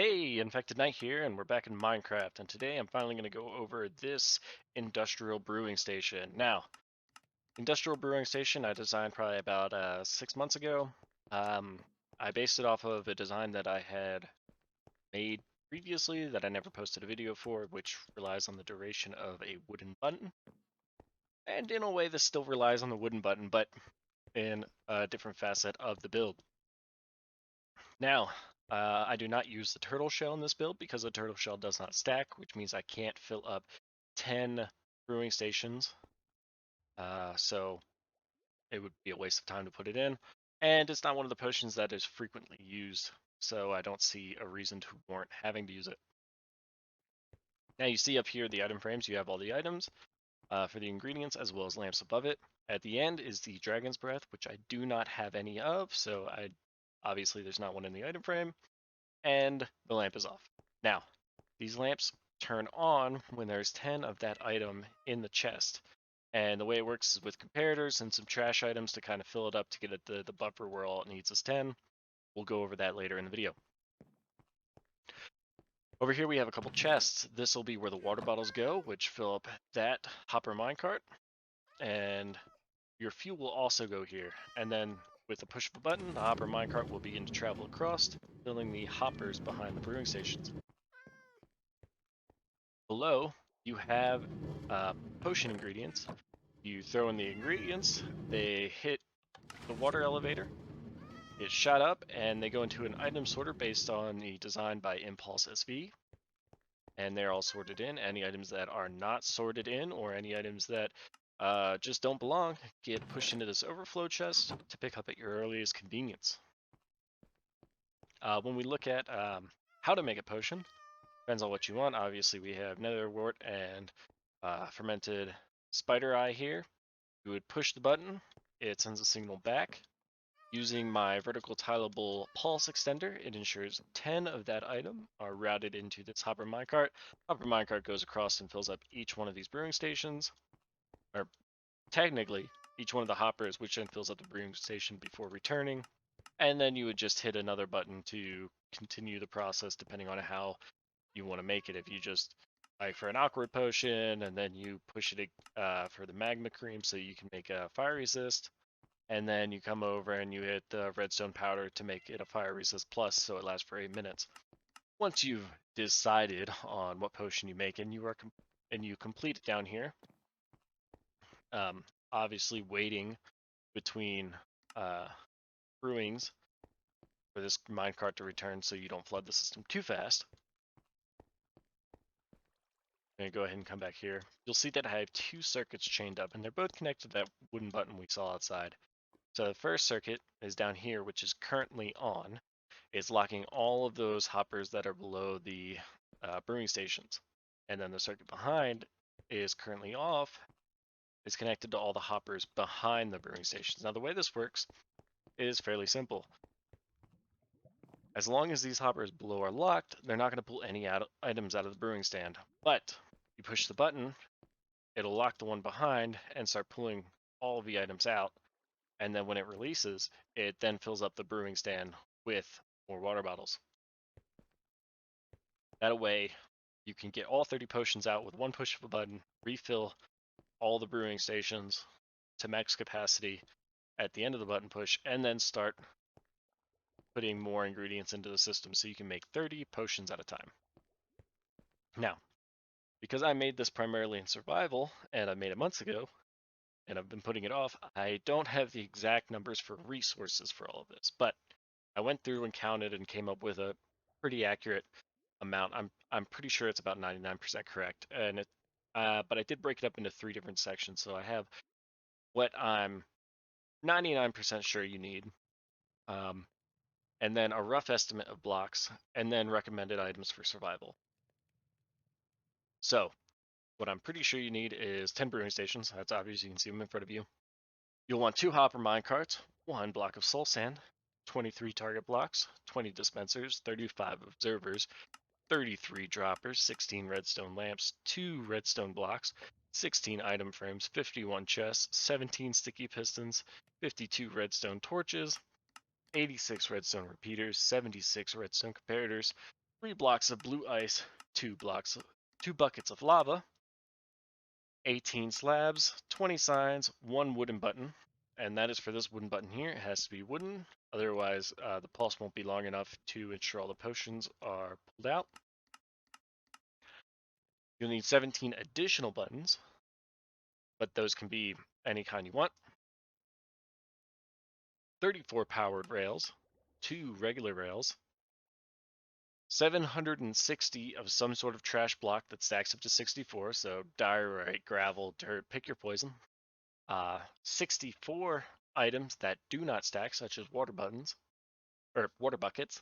Hey, Infected Knight here, and we're back in Minecraft, and today I'm finally going to go over this industrial brewing station. Now, industrial brewing station I designed probably about 6 months ago. Um, I based it off of a design that I had made previously that I never posted a video for, which relies on the duration of a wooden button. And in a way, this still relies on the wooden button, but in a different facet of the build. Now, I do not use the turtle shell in this build because the turtle shell does not stack, which means I can't fill up 10 brewing stations. So it would be a waste of time to put it in. And it's not one of the potions that is frequently used, so I don't see a reason to warrant having to use it. Now you see up here the item frames, you have all the items for the ingredients as well as lamps above it. At the end is the dragon's breath, which I do not have any of, so obviously there's not one in the item frame. And the lamp is off. Now, these lamps turn on when there's 10 of that item in the chest. And the way it works is with comparators and some trash items to kind of fill it up to get it the buffer where all it needs is 10. We'll go over that later in the video. Over here we have a couple chests. This will be where the water bottles go, which fill up that Hopper Minecart. And your fuel will also go here. And then with the push of a button, the Hopper Minecart will begin to travel across, filling the hoppers behind the brewing stations. Below, you have potion ingredients. You throw in the ingredients, they hit the water elevator, it's shot up, and they go into an item sorter based on the design by Impulse SV. And they're all sorted in. Any items that are not sorted in, or any items that just don't belong, get pushed into this overflow chest to pick up at your earliest convenience. When we look at how to make a potion, depends on what you want. Obviously, we have nether wart and fermented spider eye here. You would push the button, it sends a signal back. Using my vertical tileable pulse extender, it ensures 10 of that item are routed into this Hopper Minecart. Hopper Minecart goes across and fills up each one of these brewing stations, or technically, each one of the hoppers, which then fills up the brewing station before returning. And then you would just hit another button to continue the process depending on how you want to make it. If you just like for an awkward potion and then you push it for the magma cream so you can make a fire resist, and then you come over and you hit the redstone powder to make it a fire resist plus so it lasts for 8 minutes. Once you've decided on what potion you make and you complete it down here, obviously waiting between brewings for this minecart to return so you don't flood the system too fast. I'm going to go ahead and come back here. You'll see that I have two circuits chained up, and they're both connected to that wooden button we saw outside. So the first circuit is down here, which is currently on. It's locking all of those hoppers that are below the brewing stations. And then the circuit behind is currently off. It's connected to all the hoppers behind the brewing stations. Now the way this works is fairly simple. As long as these hoppers below are locked, they're not going to pull any items out of the brewing stand. But you push the button, it'll lock the one behind and start pulling all the items out. And then when it releases, it then fills up the brewing stand with more water bottles. That way, you can get all 30 potions out with one push of a button, refill all the brewing stations to max capacity at the end of the button push, and then start putting more ingredients into the system so you can make 30 potions at a time. Now, because I made this primarily in survival, and I made it months ago, and I've been putting it off, I don't have the exact numbers for resources for all of this, but I went through and counted and came up with a pretty accurate amount. I'm pretty sure it's about 99% correct, and but I did break it up into 3 different sections, so I have what I'm 99% sure you need, and then a rough estimate of blocks, and then recommended items for survival. So what I'm pretty sure you need is 10 brewing stations. That's obvious, you can see them in front of you. You'll want 2 hopper minecarts, 1 block of soul sand, 23 target blocks, 20 dispensers, 35 observers, 33 droppers, 16 redstone lamps, 2 redstone blocks, 16 item frames, 51 chests, 17 sticky pistons, 52 redstone torches, 86 redstone repeaters, 76 redstone comparators, 3 blocks of blue ice, 2 buckets of lava, 18 slabs, 20 signs, 1 wooden button, and that is for this wooden button here. It has to be wooden, otherwise the pulse won't be long enough to ensure all the potions are pulled out. You'll need 17 additional buttons, but those can be any kind you want. 34 powered rails, 2 regular rails, 760 of some sort of trash block that stacks up to 64, so diorite, gravel, dirt, pick your poison. 64 items that do not stack, such as water buttons, or water buckets.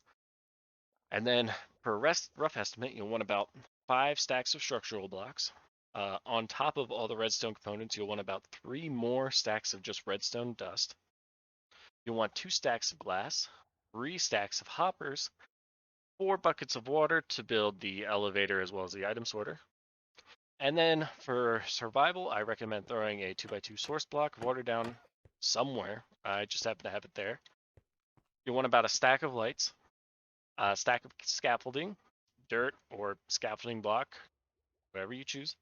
And then for a rough estimate, you'll want about 5 stacks of structural blocks. On top of all the redstone components, you'll want about 3 more stacks of just redstone dust. You'll want 2 stacks of glass, 3 stacks of hoppers, 4 buckets of water to build the elevator as well as the item sorter. And then for survival, I recommend throwing a 2x2 source block of water down somewhere. I just happen to have it there. You'll want about a stack of lights, a stack of scaffolding, dirt or scaffolding block, whatever you choose,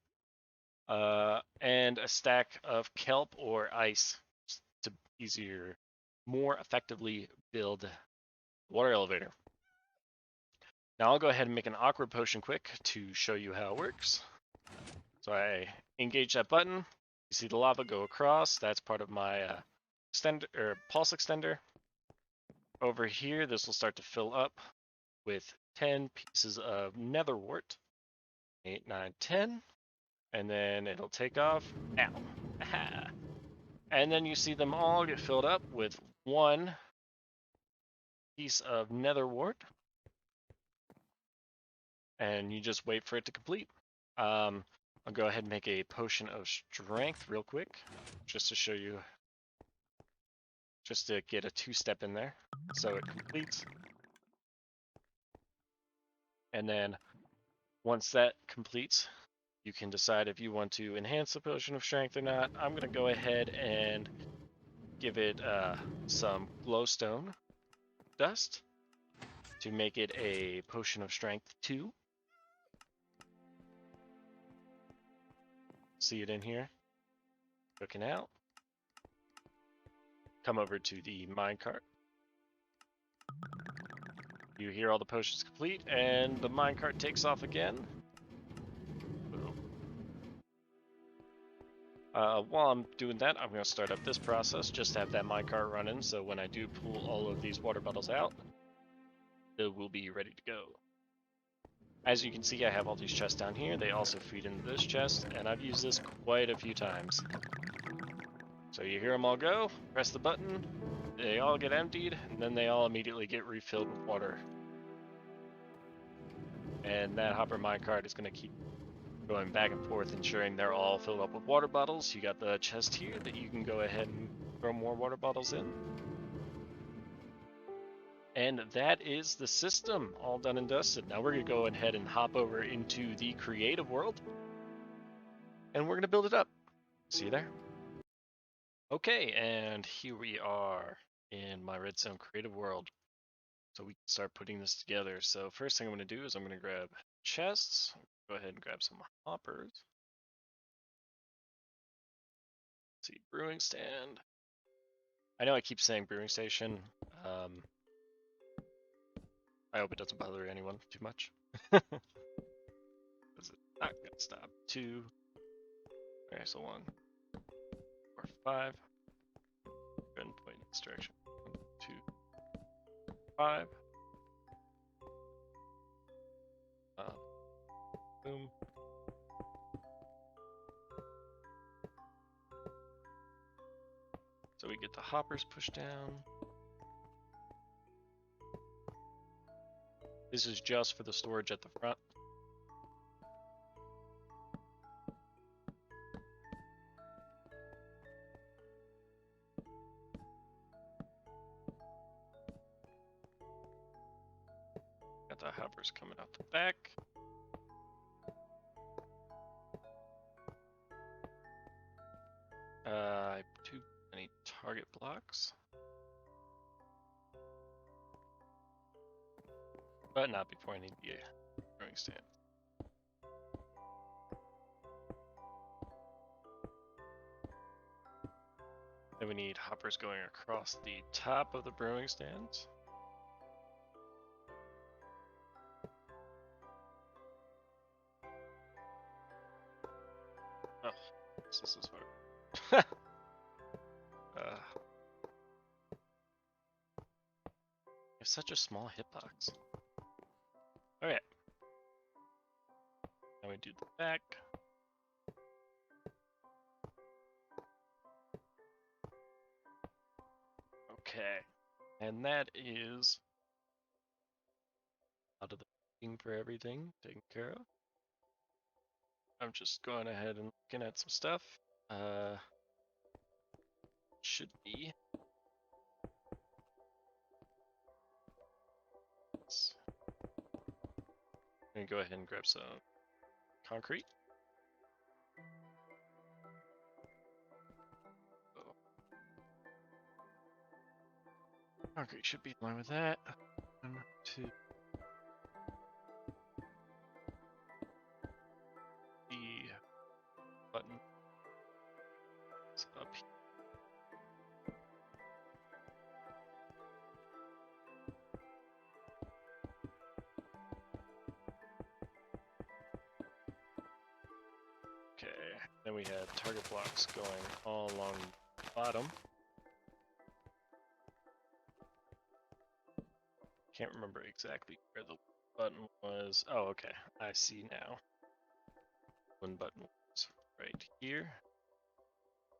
and a stack of kelp or ice to more effectively build the water elevator. Now I'll go ahead and make an awkward potion quick to show you how it works. So I engage that button. You see the lava go across. That's part of my pulse extender. Over here, this will start to fill up with 10 pieces of nether wart. 8, 9, 10. And then it'll take off. Ow. Aha. And then you see them all get filled up with 1 piece of nether wart. And you just wait for it to complete. I'll go ahead and make a potion of strength real quick, just to show you, just to get a 2-step in there, so it completes. And then once that completes, you can decide if you want to enhance the potion of strength or not. I'm going to go ahead and give it some glowstone dust to make it a potion of strength 2. See it in here, cooking out. Come over to the minecart. You hear all the potions complete, and the minecart takes off again. While I'm doing that, I'm going to start up this process, just to have that minecart running, so when I do pull all of these water bottles out, it will be ready to go. As you can see, I have all these chests down here. They also feed into this chest, and I've used this quite a few times. So you hear them all go, press the button, they all get emptied, and then they all immediately get refilled with water. And that Hopper Minecart is going to keep going back and forth, ensuring they're all filled up with water bottles. You got the chest here that you can go ahead and throw more water bottles in. And that is the system, all done and dusted. Now we're going to go ahead and hop over into the creative world, and we're going to build it up. See you there. Okay, and here we are in my Redstone creative world. So we can start putting this together. So first thing I'm going to do is I'm going to grab chests. Go ahead and grab some hoppers. Let's see, brewing stand. I know I keep saying brewing station. I hope it doesn't bother anyone too much. Is it not gonna stop? 2. Okay, so 1, 4, 5. Go ahead and point in this direction. 1, 2, 5. Boom. So we get the hoppers pushed down. This is just for the storage at the front. Got the hoppers coming out the back. Too many target blocks. but not before I need the brewing stand. Then we need hoppers going across the top of the brewing stands. Oh, this is hard. It's such a small hitbox. Okay. Now we do the back. Okay. And that is out of the packing for everything taken care of. I'm just going ahead and looking at some stuff. Should be. I'm gonna go ahead and grab some concrete. Oh. Concrete should be in line with that. 1, 2. The button is up here. Okay, then we had target blocks going all along the bottom. Can't remember exactly where the button was. Oh, okay, I see now. One button was right here.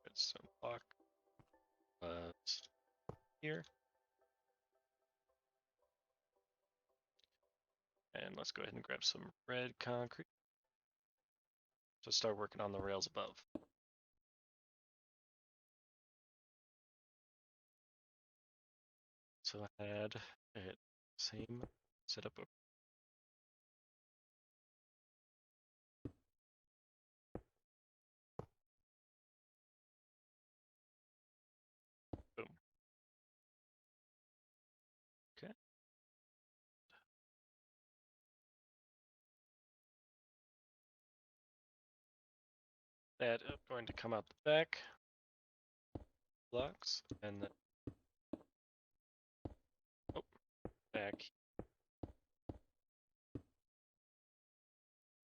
Redstone block was here. And let's go ahead and grab some red concrete to start working on the rails above. So I had it same setup. Boom. Okay. That is going to come out the back blocks and then back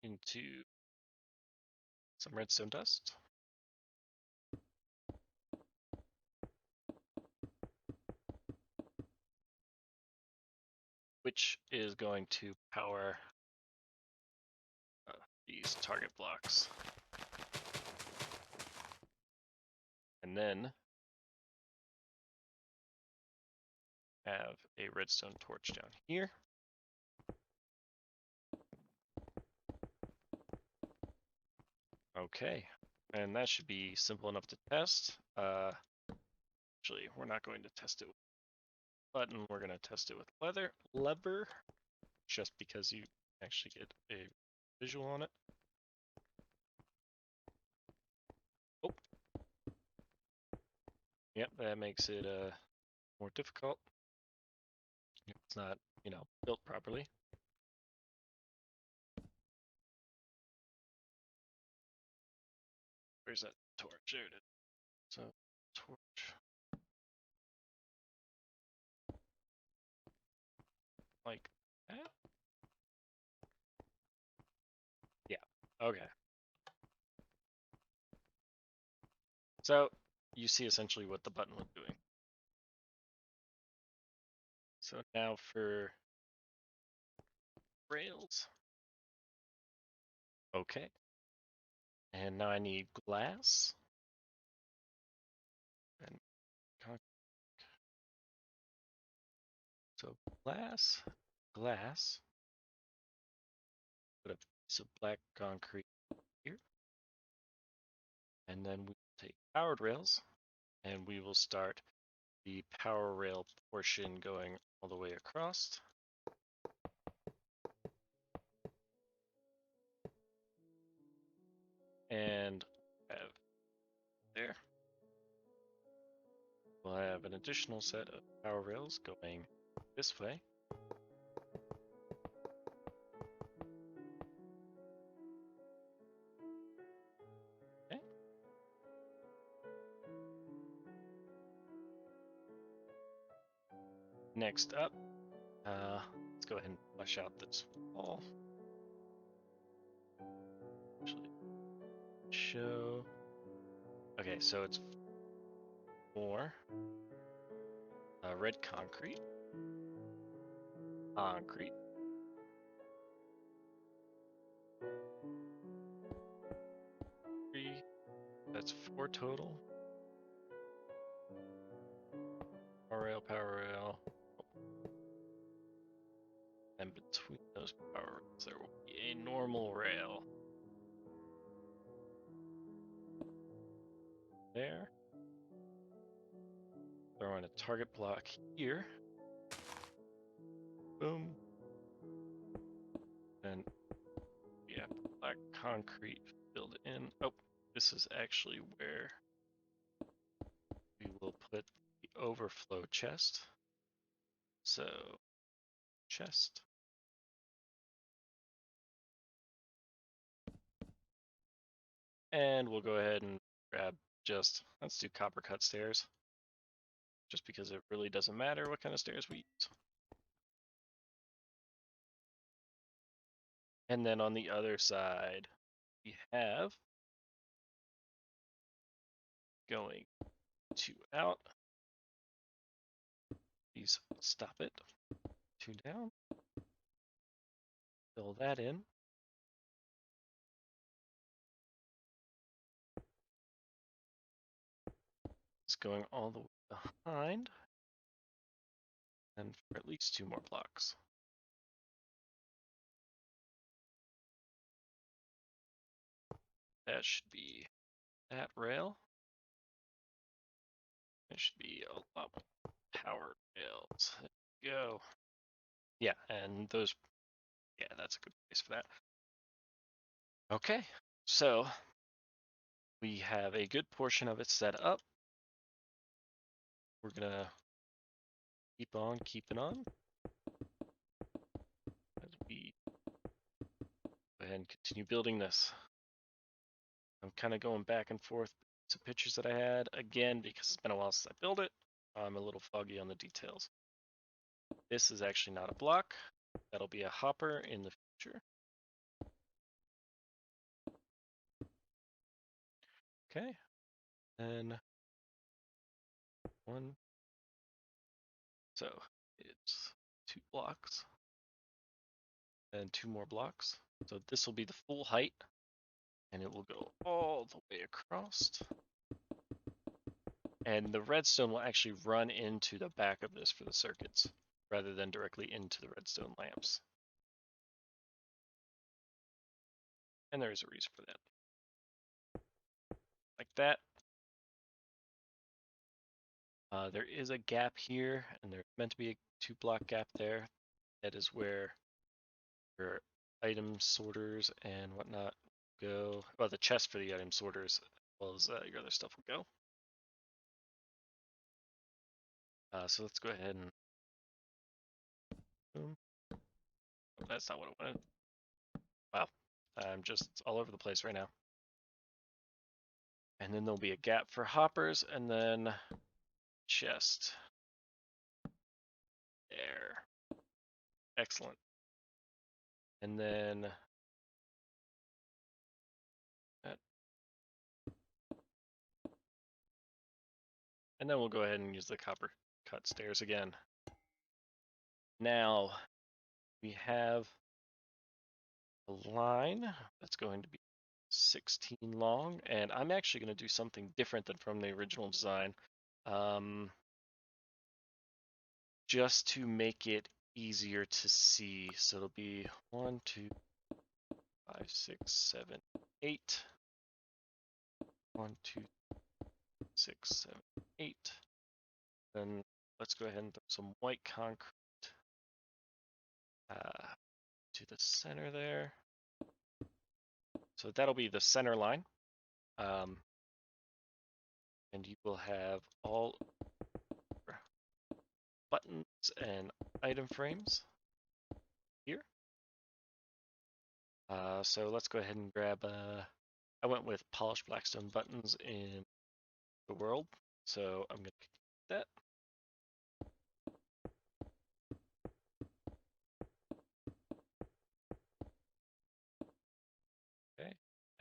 into some redstone dust. Which is going to power these target blocks. And then have a redstone torch down here. Okay, and that should be simple enough to test. Actually, we're not going to test it with button, we're going to test it with lever, just because you actually get a visual on it. Oh. Yep, that makes it more difficult. It's not, built properly. Where's that torch? There it is. So, torch. Like that? Yeah, okay. So, you see essentially what the button was doing. So now for rails. Okay. And now I need glass. And so glass. Put a piece of black concrete here. And then we take powered rails and we will start the power rail portion going all the way across. And have there. We'll have an additional set of power rails going this way. Next up, let's go ahead and flush out this wall. Actually, show. Okay, so it's more red concrete. Concrete. Three. That's 4 total. Power rail, power rail. And between those power rails, there will be a normal rail. There. Throw in a target block here. Boom. And yeah, black concrete filled in. Oh, this is actually where we will put the overflow chest. So, chest. And we'll go ahead and grab let's do copper cut stairs. Just because it really doesn't matter what kind of stairs we use. And then on the other side, we have going 2 out. Please stop it. 2 down. Fill that in. It's going all the way behind. And for at least 2 more blocks. That should be that rail. There should be a lot more power rails. There we go. Yeah, and those, yeah, that's a good place for that. Okay, so we have a good portion of it set up. We're gonna keep on keeping on as we go ahead and continue building this. I'm kind of going back and forth to pictures that I had again because it's been a while since I built it. I'm a little foggy on the details. This is actually not a block. That'll be a hopper in the future. Okay, and 1. So it's 2 blocks and 2 more blocks. So this will be the full height and it will go all the way across. And the redstone will actually run into the back of this for the circuits rather than directly into the redstone lamps. And there is a reason for that. Like that. There is a gap here, and there's meant to be a 2 block gap there. That is where your item sorters and whatnot go. Well, the chest for the item sorters, as well as your other stuff will go. So let's go ahead and boom. Oh, that's not what I wanted. Wow, I'm just all over the place right now. And then there'll be a gap for hoppers, and then chest. There. Excellent. And then that. And then we'll go ahead and use the copper cut stairs again. Now we have a line that's going to be 16 long, and I'm actually going to do something different than from the original design, just to make it easier to see. So it'll be 1, 2, 5, 6, 7, 8. 1, 2, 6, 7, 8. Then let's go ahead and throw some white concrete to the center there. So that'll be the center line. And you will have all buttons and item frames here. So let's go ahead and grab, I went with polished blackstone buttons in the world. So I'm going to that.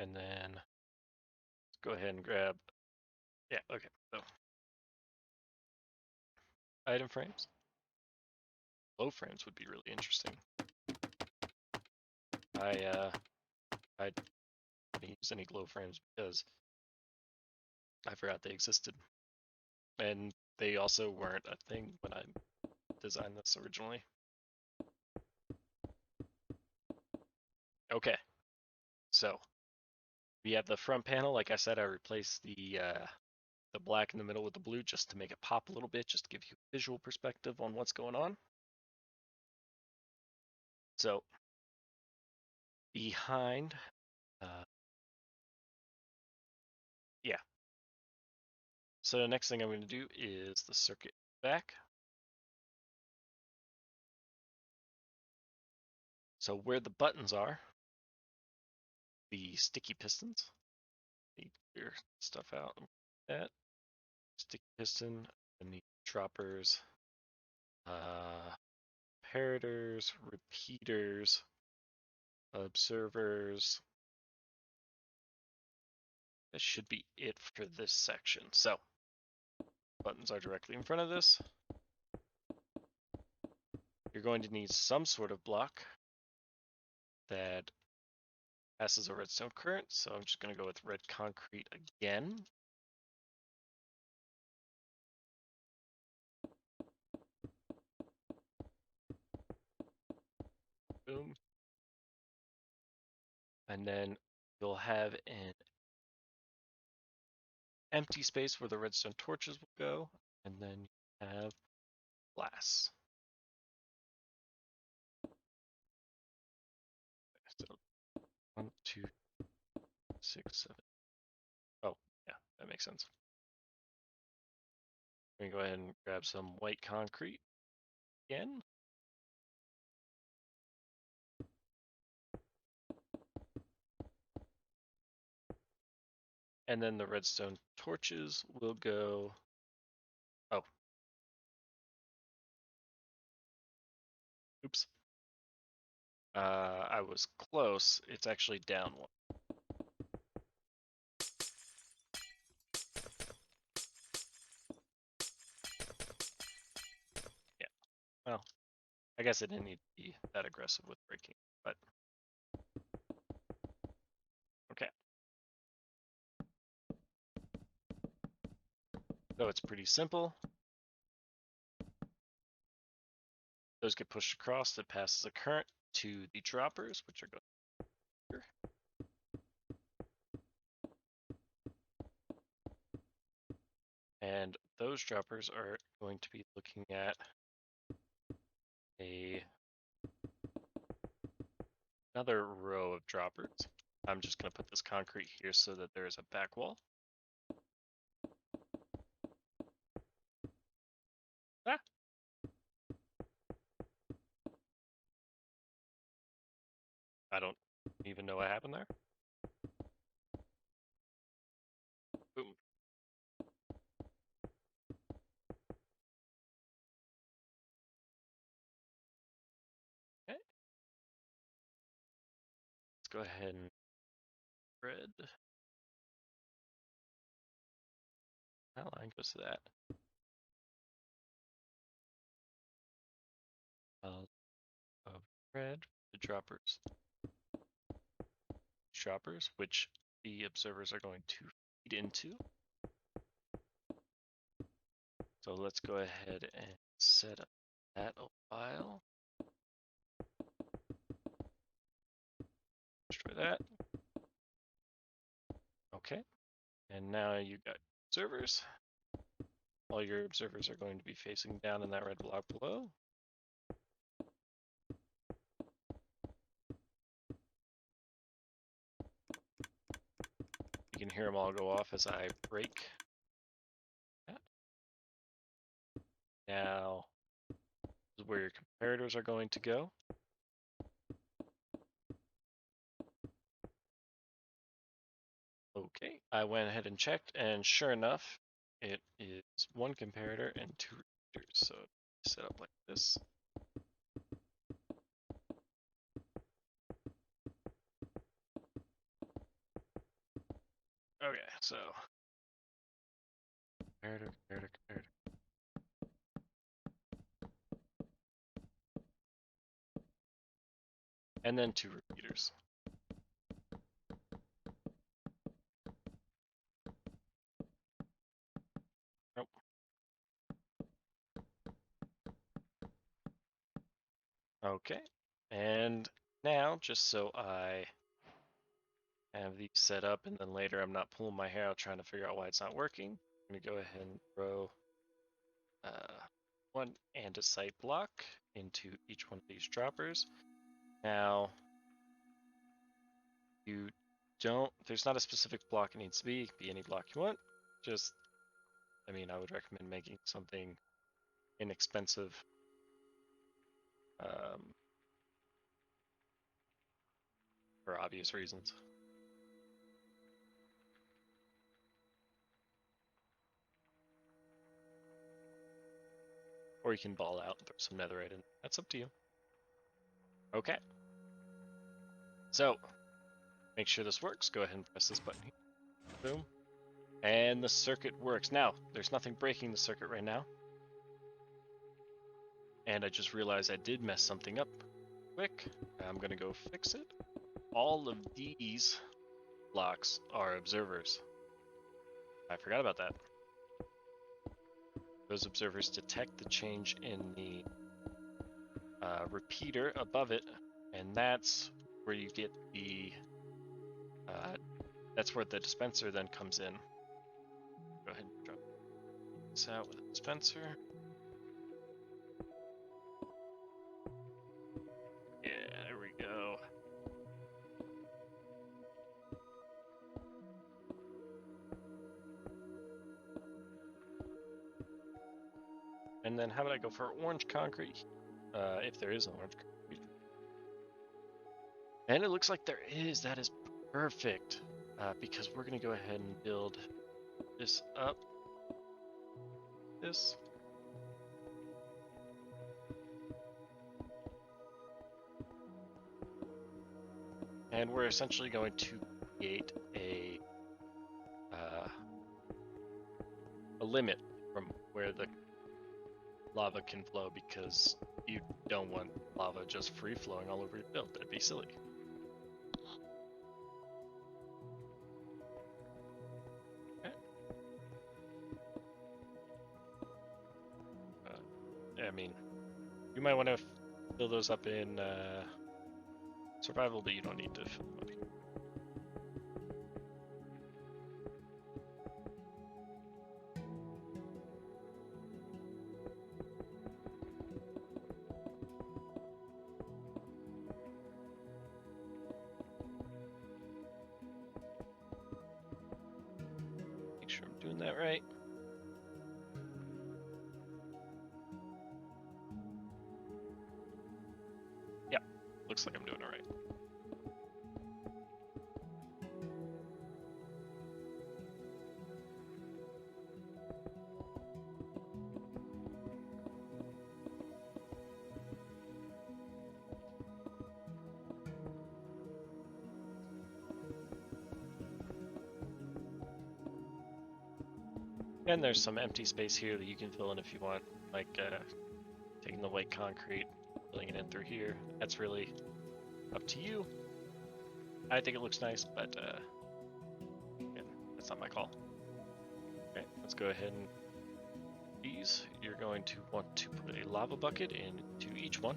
And then go ahead and grab, yeah, okay. So item frames. Glow frames would be really interesting. I didn't use any glow frames because I forgot they existed. And they also weren't a thing when I designed this originally. Okay, so we have the front panel. Like I said, I replaced the black in the middle with the blue just to make it pop a little bit, just to give you a visual perspective on what's going on. So behind, yeah. So the next thing I'm going to do is the circuit back. So where the buttons are, the sticky pistons, need to clear stuff out. That sticky piston and the droppers, comparators, repeaters, observers. That should be it for this section. So buttons are directly in front of this. You're going to need some sort of block that passes a redstone current. So I'm just going to go with red concrete again. Boom. And then you'll have an empty space where the redstone torches will go. And then you have glass. So 1, 2, 6, 7. Oh, yeah, that makes sense. Let me go ahead and grab some white concrete again. And then the redstone torches will go. Oh. Oops. I was close. It's actually down one. Yeah. Well, I guess I didn't need to be that aggressive with breaking, but okay. So it's pretty simple. Those get pushed across. That passes a current to the droppers, which are going here. And those droppers are going to be looking at another row of droppers. I'm just going to put this concrete here so that there's a back wall. Ah. I don't even know what happened there. Boom. Okay. Let's go ahead and spread. That line goes to that. Of red, the droppers, which the observers are going to feed into. So let's go ahead and set up that a while. Destroy that. Okay. And now you got observers. All your observers are going to be facing down in that red block below. You can hear them all go off as I break that. Now, this is where your comparators are going to go. Okay, I went ahead and checked, and sure enough, it is one comparator and 2 repeaters. So set up like this. Okay, so comparator. And then 2 repeaters. Nope. Okay, and now just so I have these set up and then later I'm not pulling my hair out trying to figure out why it's not working, I'm gonna go ahead and throw one andesite block into each one of these droppers. Now, there's not a specific block it needs to be. It can be any block you want. Just, I mean, I would recommend making something inexpensive. For obvious reasons. Or you can ball out and throw some netherite in. That's up to you. Okay. So, make sure this works. Go ahead and press this button here. Boom. And the circuit works. Now, there's nothing breaking the circuit right now. And I just realized I did mess something up quick. I'm going to go fix it. All of these blocks are observers. I forgot about that. Those observers detect the change in the repeater above it, and that's where you get the that's where the dispenser then comes in. Go ahead and drop this out with a dispenser. Yeah, there we go. And then how about I go for orange concrete? If there is an orange concrete. And it looks like there is. That is perfect. Because we're going to go ahead and build this up. This. And we're essentially going to create a limit from where the lava can flow, because you don't want lava just free flowing all over your build. That'd be silly. Okay. I mean, you might want to fill those up in survival, but you don't need to fill them up here. Make sure I'm doing that right. Yeah, looks like I'm doing it right. And there's some empty space here that you can fill in if you want, like taking the white concrete, filling it in through here. That's really up to you. I think it looks nice, but again, that's not my call. Okay, let's go ahead and these. You're going to want to put a lava bucket into each one.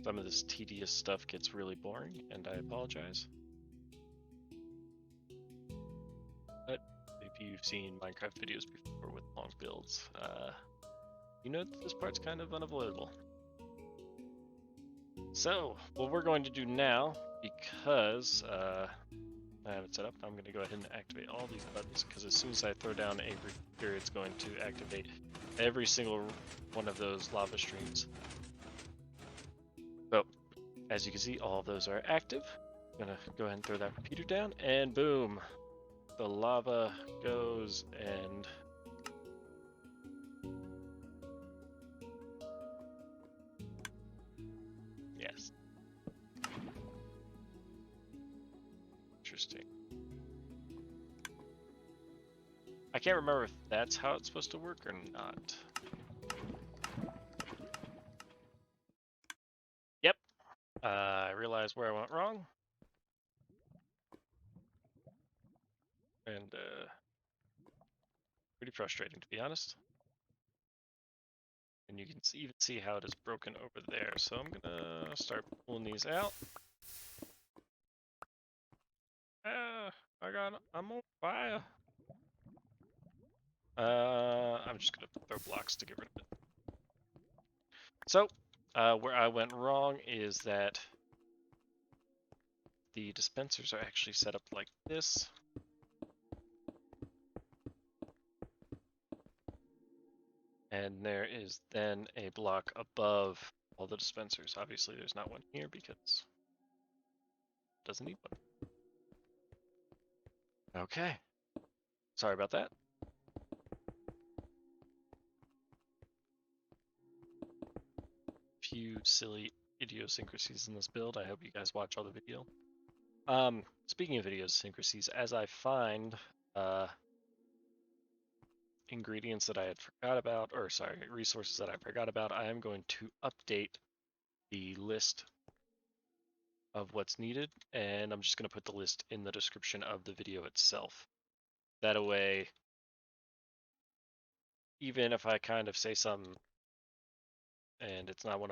Some of this tedious stuff gets really boring, and I apologize. But if you've seen Minecraft videos before with long builds, you know that this part's kind of unavoidable. So, what we're going to do now, because I have it set up, I'm going to go ahead and activate all these buttons, because as soon as I throw down a repeater, it's going to activate every single one of those lava streams. So, as you can see, all of those are active. I'm going to go ahead and throw that repeater down, and boom. the lava goes and yes. Interesting. I can't remember if that's how it's supposed to work or not. Yep. I realized where I went wrong. And pretty frustrating, to be honest. And you can even see how it is broken over there. So I'm gonna start pulling these out. I'm on fire. I'm just gonna throw blocks to get rid of it. So, where I went wrong is that the dispensers are actually set up like this. And there is then a block above all the dispensers. Obviously, there's not one here because it doesn't need one. Okay. Sorry about that. Few silly idiosyncrasies in this build. I hope you guys watch all the video. Speaking of idiosyncrasies, as I find ingredients that I had forgot about, or sorry, resources that I forgot about, I am going to update the list of what's needed, and I'm just going to put the list in the description of the video itself. That way, even if I kind of say something and it's not 100%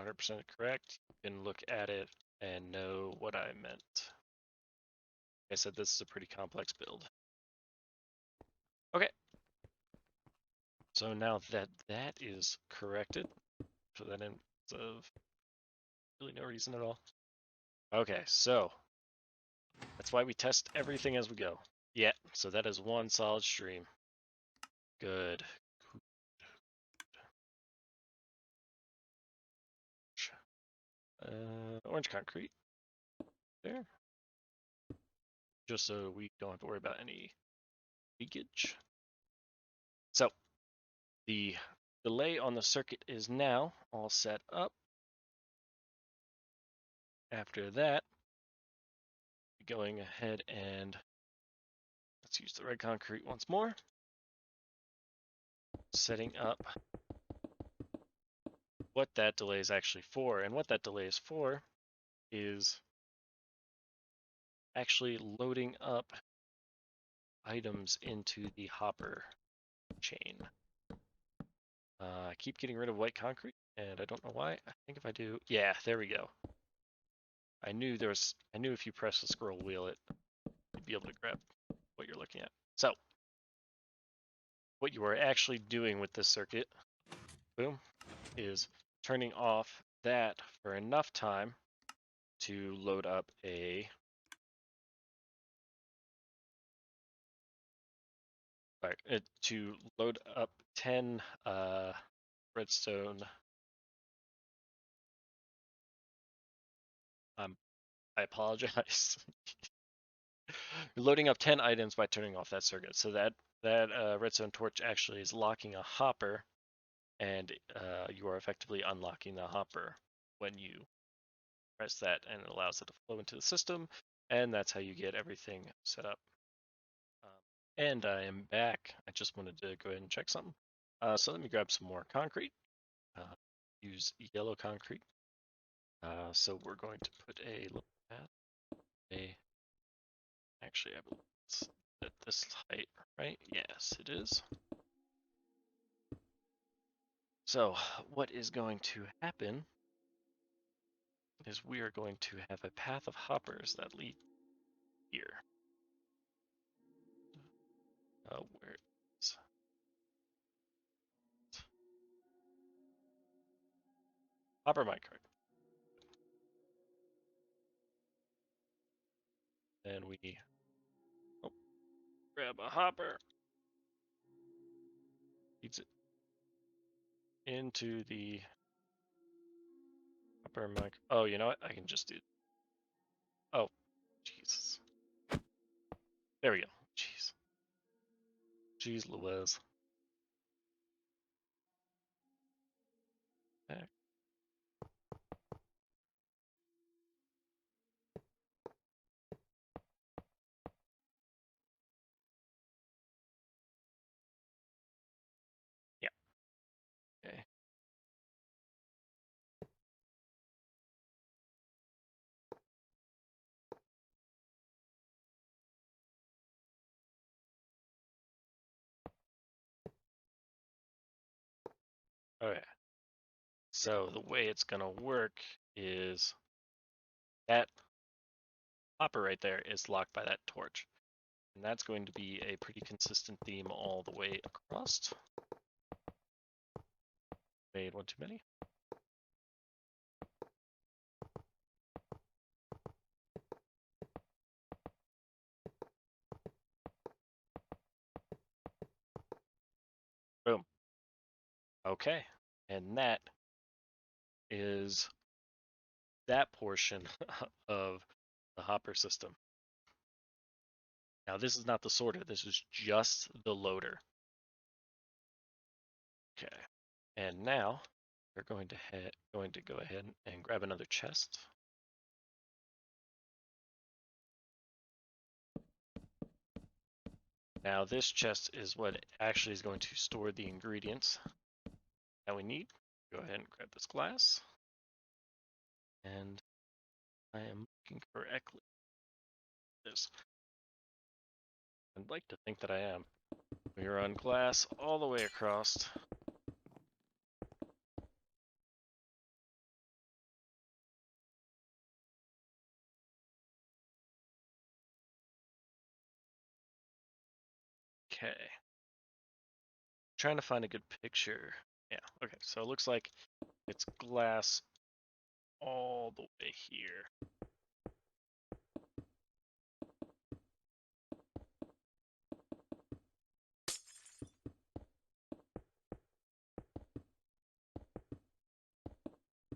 correct, you can look at it and know what I meant. Like I said, this is a pretty complex build. Okay. So now that that is corrected, for that ends of really no reason at all. Okay, so that's why we test everything as we go. Yeah, so that is one solid stream. Good. Orange concrete there, just so we don't have to worry about any leakage. So the delay on the circuit is now all set up. After that, going ahead and let's use the red concrete once more. Setting up what that delay is actually for, and what that delay is for is actually loading up items into the hopper chain. I keep getting rid of white concrete, and I don't know why. I think if I do, yeah, there we go. I knew if you press the scroll wheel, you'd be able to grab what you're looking at. So, what you are actually doing with this circuit, boom, is turning off that for enough time to load up to load up 10 redstone. I apologize. You're loading up 10 items by turning off that circuit. So that redstone torch actually is locking a hopper, and you are effectively unlocking the hopper when you press that, and it allows it to flow into the system, and that's how you get everything set up. And I am back. I just wanted to go ahead and check something. So let me grab some more concrete. Use yellow concrete. So we're going to put a little path. Actually, I believe it's at this height, right? Yes, it is. So what is going to happen is we are going to have a path of hoppers that lead here. Where is Hopper Minecart? Then we grab a hopper, feeds it into the Hopper Minecart. Oh, you know what? I can just do. Oh, Jesus. There we go. Jeez. Jeez Louise. Heck. Yeah. Okay. Okay. So the way it's gonna work is that hopper right there is locked by that torch. And that's going to be a pretty consistent theme all the way across. Made one too many. Boom. Okay. And that is that portion of the hopper system. Now this is not the sorter, this is just the loader. Okay. And now we're going to go ahead and grab another chest. Now this chest is what actually is going to store the ingredients that we need. Go ahead and grab this glass. And I am looking correctly at this. I'd like to think that I am. We run glass all the way across. Okay. Trying to find a good picture. Yeah, okay, so it looks like it's glass all the way here.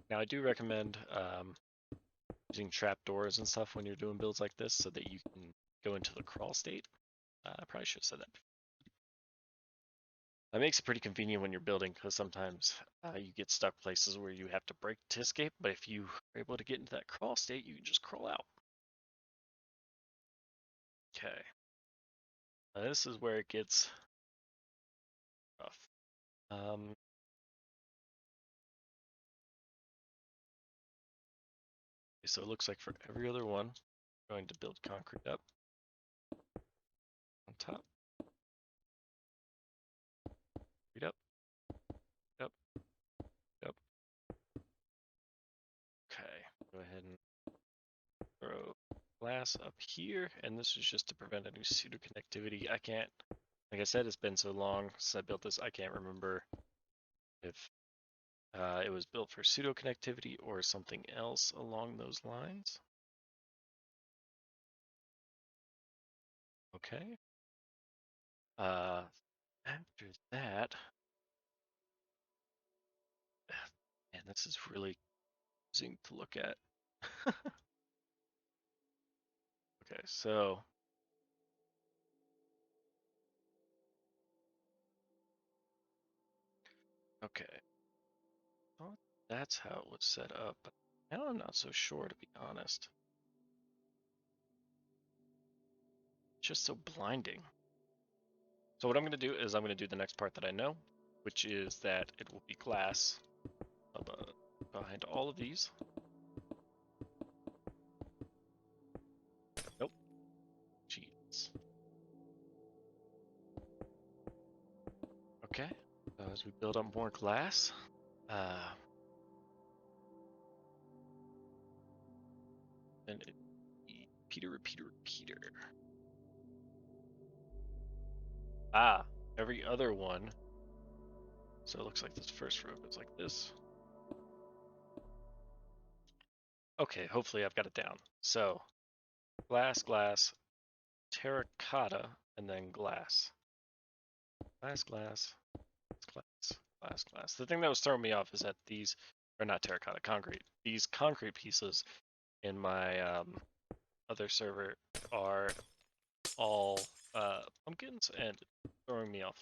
Now I do recommend using trapdoors and stuff when you're doing builds like this so that you can go into the crawl state. I probably should have said that before. That makes it pretty convenient when you're building because sometimes you get stuck places where you have to break to escape, but if you are able to get into that crawl state, you can just crawl out. Okay. Now this is where it gets rough. Okay, so it looks like for every other one, I'm going to build concrete up on top. Concrete up. Up. Up. Okay, go ahead and throw glass up here, and this is just to prevent any pseudo connectivity. I can't, like I said, it's been so long since I built this, I can't remember if it was built for pseudo connectivity or something else along those lines. Okay. After that, man, this is really confusing to look at. Okay, so okay, well, that's how it was set up. But now I'm not so sure, to be honest. It's just so blinding. So what I'm going to do is I'm going to do the next part that I know, which is that it will be glass behind all of these. Nope. Jeez. Okay. So as we build up more glass, then it repeater. Ah, every other one. So it looks like this first row goes like this. Okay, hopefully I've got it down. So glass, glass, terracotta, and then glass. Glass, glass, glass, glass, glass. The thing that was throwing me off is that these are not terracotta, concrete. These concrete pieces in my other server are all pumpkins, and throwing me off.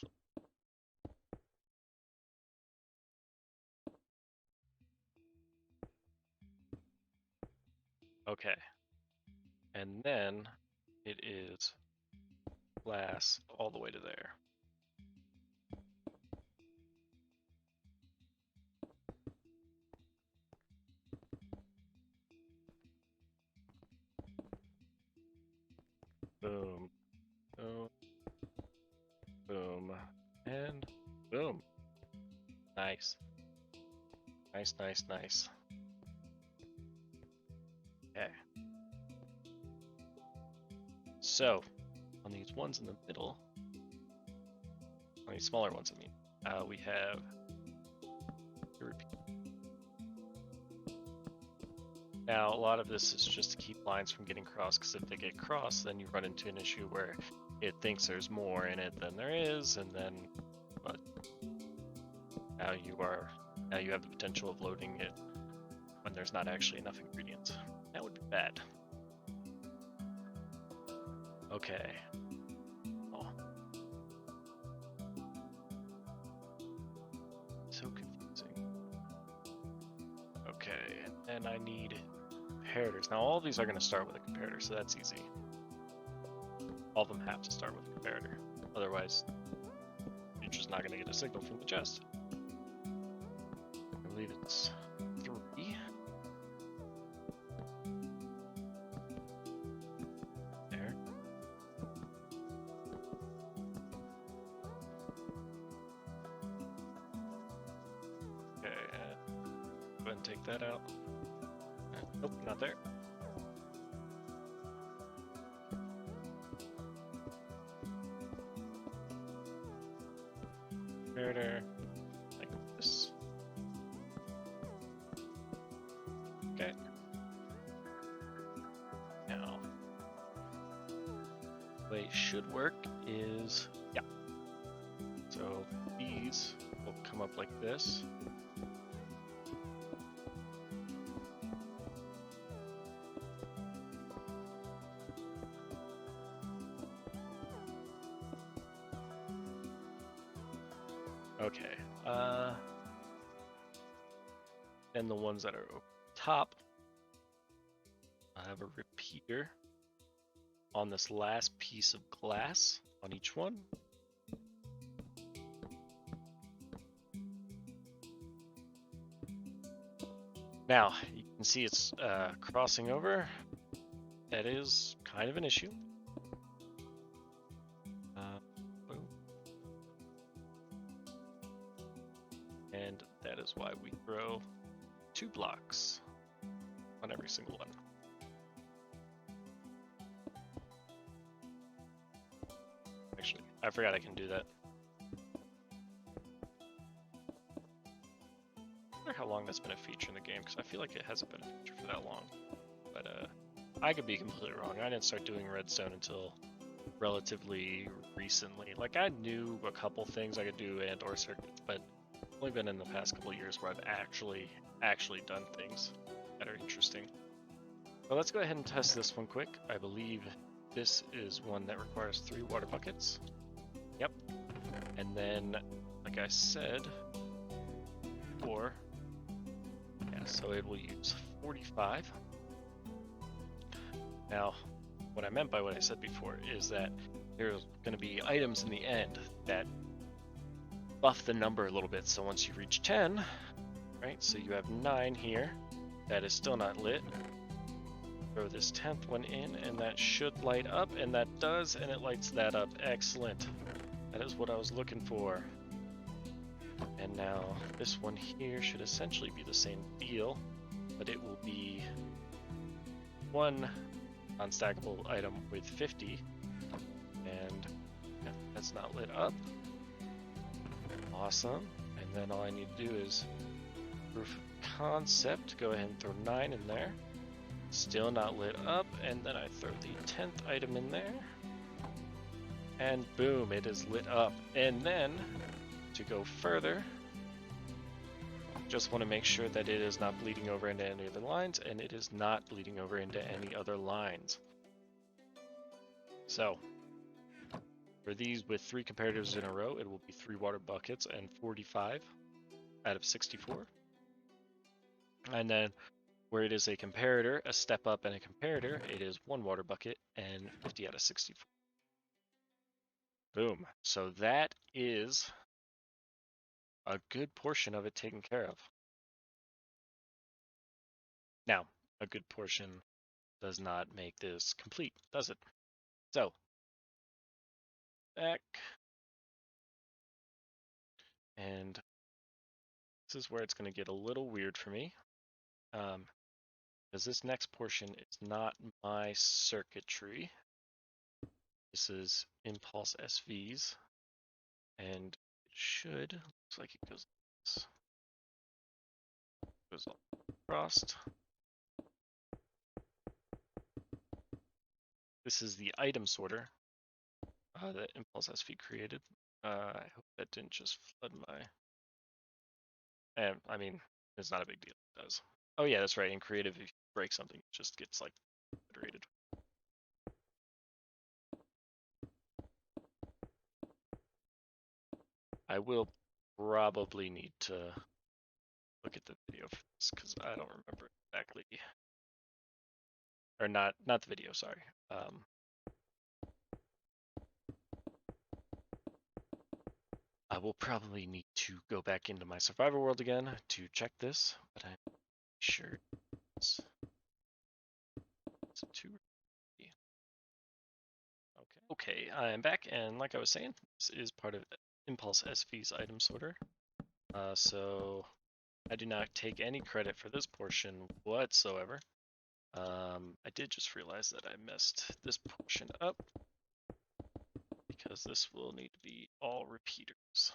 Okay. And then it is glass all the way to there. Boom. Boom. Boom. And boom. Nice. Nice, nice, nice. Okay. So, on these ones in the middle, on these smaller ones, I mean, we have now, a lot of this is just to keep lines from getting crossed, because if they get crossed, then you run into an issue where it thinks there's more in it than there is, and then, but now you have the potential of loading it when there's not actually enough ingredients. That would be bad. Okay. Oh. So confusing. Okay, and I need comparators. Now all of these are going to start with a comparator, so that's easy. All of them have to start with a comparator. Otherwise, you're just not going to get a signal from the chest. I believe it's 3. There. Okay, go ahead and take that out. Nope, not there. Comparator, like this. Okay. Now, the way it should work is, yeah. So these will come up like this. Okay, and the ones that are over top, I have a repeater on this last piece of glass on each one. Now, you can see it's crossing over. That is kind of an issue. Boom. And that is why we throw 2 blocks on every single one. Actually, I forgot I can do that. I wonder how long that's been a feature in the game, because I feel like it hasn't been a feature for that long. But I could be completely wrong. I didn't start doing Redstone until relatively recently. Like, I knew a couple things I could do and or circuits, but only been in the past couple of years where I've actually done things that are interesting. So let's go ahead and test this one quick. I believe this is one that requires 3 water buckets. Yep. And then, like I said, 4. Yeah, so it will use 45. Now, what I meant by what I said before is that there's going to be items in the end that buff the number a little bit. So once you reach 10, right, so you have 9 here, that is still not lit. Throw this 10th one in, and that should light up, and that does, and it lights that up. Excellent. That is what I was looking for. And now this one here should essentially be the same deal, but it will be 1 unstackable item with 50, and yeah, that's not lit up. Awesome. And then all I need to do is proof of concept, go ahead and throw 9 in there. Still not lit up, and then I throw the 10th item in there, and boom, it is lit up. And then to go further, just want to make sure that it is not bleeding over into any other lines, and it is not bleeding over into any other lines. So For these with 3 comparators in a row, it will be 3 water buckets and 45 out of 64. And then where it is a comparator, a step up and a comparator, it is 1 water bucket and 50 out of 64. Boom. So that is a good portion of it taken care of. Now, a good portion does not make this complete, does it? So, back. And this is where it's going to get a little weird for me. Because this next portion is not my circuitry. This is impulse SVs. And it should, looks like it goes like this. Goes across. This is the item sorter that impulse SV created. I hope that didn't just flood my... And I mean, it's not a big deal. It does. Oh yeah, that's right. In creative, if you break something, it just gets like iterated. I will probably need to look at the video for this because I don't remember exactly. Or not the video, sorry. I will probably need to go back into my survivor world again to check this, but I'm sure it's too early. Okay, I'm back, and like I was saying, this is part of Impulse SV's item sorter. So I do not take any credit for this portion whatsoever. I did just realize that I messed this portion up because this will need to be all repeaters.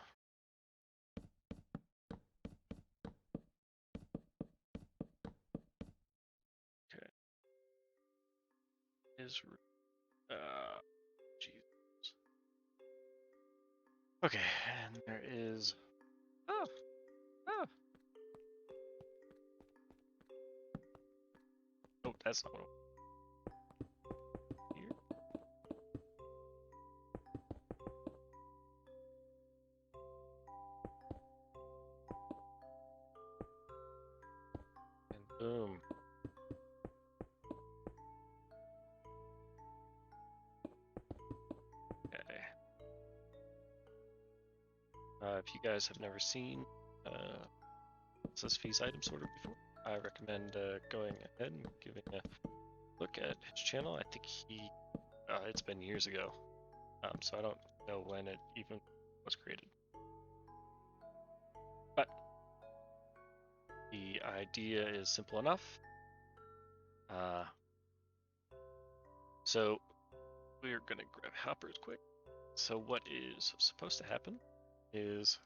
Okay. Jesus. Okay, and there is... Oh! Oh, that's not what I want. Here. And boom. Okay. If you guys have never seen SSV's item sorter before, I recommend going ahead and giving a look at his channel. I think it's been years ago, so I don't know when it even was created. But the idea is simple enough. So we're gonna grab hoppers quick. So what is supposed to happen is,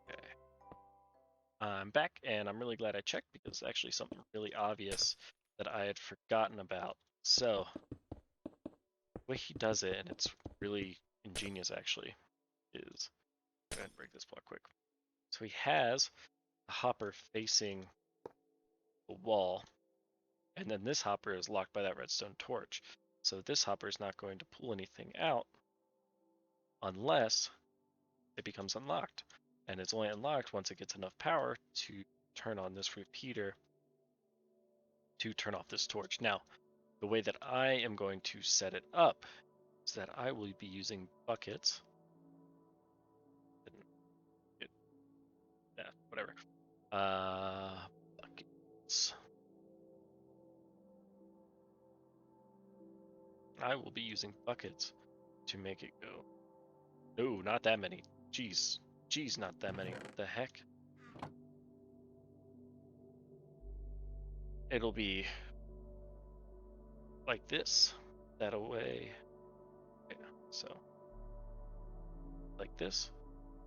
okay, I'm back and I'm really glad I checked because it's actually something really obvious that I had forgotten about. So the way he does it, and it's really ingenious actually, is, go ahead and break this block quick. So he has a hopper facing the wall, and then this hopper is locked by that redstone torch. So this hopper is not going to pull anything out unless it becomes unlocked. And it's only unlocked once it gets enough power to turn on this repeater to turn off this torch. Now, the way that I am going to set it up is that I will be using buckets. Yeah, whatever. Buckets. I will be using buckets to make it go. No, not that many. Jeez, not that many. What the heck? It'll be like this. That away. Yeah, so like this,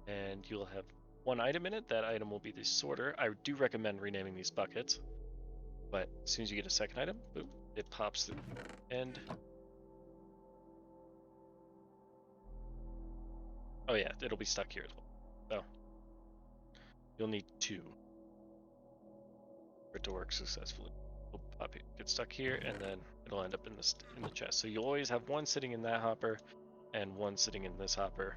and you'll have one item in it. That item will be the sorter. I do recommend renaming these buckets, but as soon as you get a second item, boop, it pops through. And oh yeah, it'll be stuck here as well. So you'll need 2 for it to work successfully. We'll get stuck here, and then it'll end up in the chest. So you'll always have one sitting in that hopper, and one sitting in this hopper.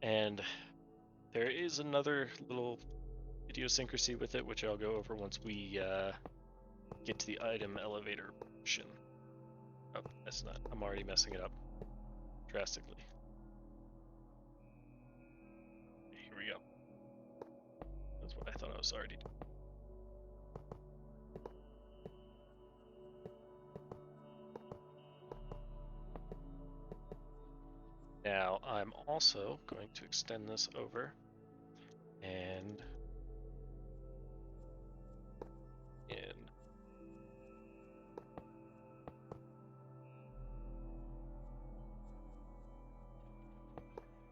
And there is another little idiosyncrasy with it, which I'll go over once we get to the item elevator portion. Oh, that's not. I'm already messing it up drastically. Here we go. That's what I thought I was already doing. Now I'm also going to extend this over and in.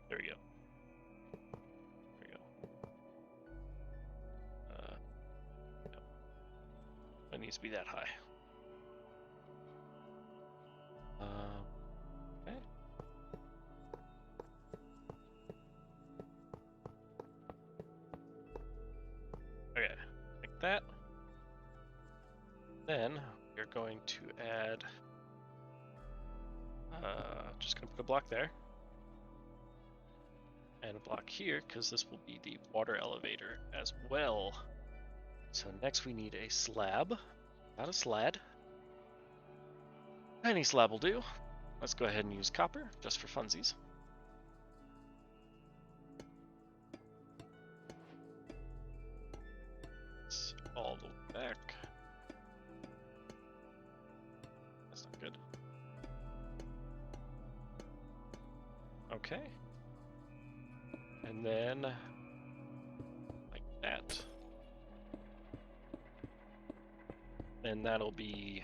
There we go. There we go. No. It needs to be that high. Okay. Okay, like that. Then we're going to add, just gonna put a block there. And a block here, because this will be the water elevator as well. So next we need a slab, not a slad. Any slab will do. Let's go ahead and use copper, just for funsies. It's all the way back. That's not good. Okay. And then, like that. And that'll be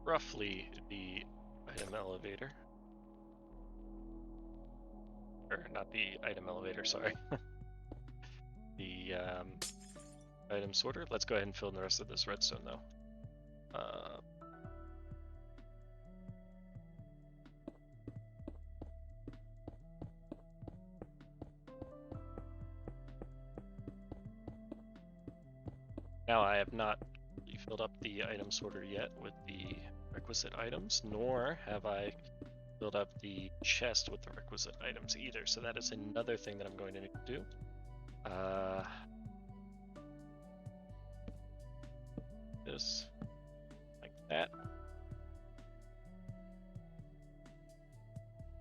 roughly the item elevator. Or not the item elevator, sorry. The item sorter. Let's go ahead and fill in the rest of this redstone though. Now I have not filled up the item sorter yet with the requisite items, nor have I filled up the chest with the requisite items either. So that is another thing that I'm going to need to do. This, like that.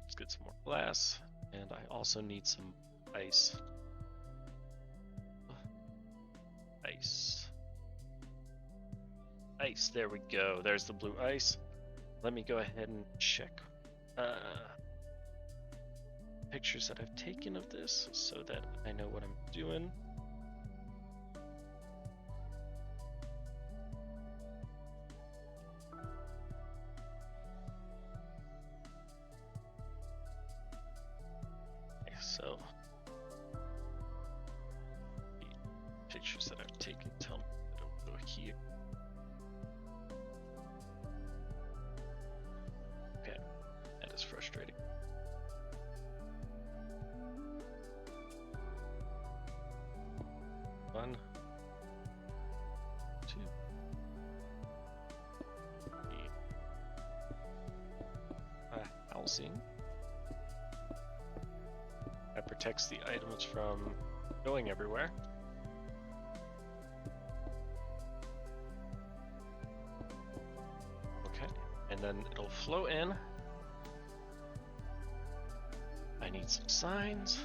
Let's get some more glass, and I also need some ice. Ice, there we go. There's the blue ice. Let me go ahead and check pictures that I've taken of this so that I know what I'm doing. Okay, so the pictures that I've taken tell me that it'll go here. Okay, that is frustrating. One, two, three. Housing. That protects the items from going everywhere. Okay, and then it'll flow in. I need some signs.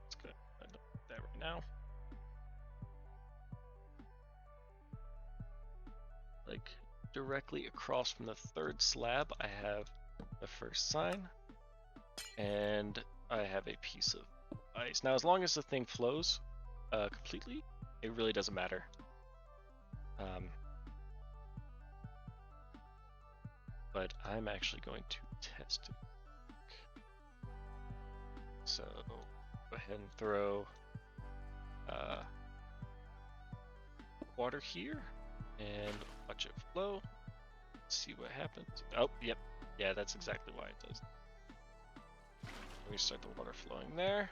Let's go ahead and do that right now. Like directly across from the third slab, I have the first sign, and I have a piece of ice. Now, as long as the thing flows completely, it really doesn't matter. But I'm actually going to test it. So go ahead and throw water here and watch it flow. See what happens. Oh, yep. Yeah, that's exactly why it does. We start the water flowing there,